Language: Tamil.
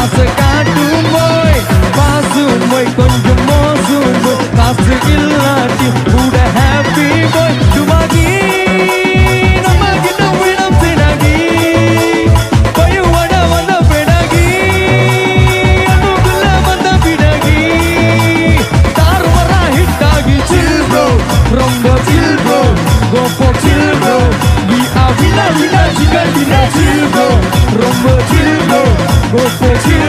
ஆசை காட்டும் போய் பாசும் போய் கொஞ்சம் மோசும் போய் காசு இல்லாட்டி கூட ஹாப்பி போய் துவாகி நம்ம கிட்ட விடம் சிடாகி பையுவட வந்த பிடாகி அதுக்குள்ள வந்த பிடாகி தாறுமாறா ஹிட் ஆகி chill bro ரொம்ப chill bro go for chill bro we are winner winner chicken dinner chill bro ரொம்ப chill bro go for chill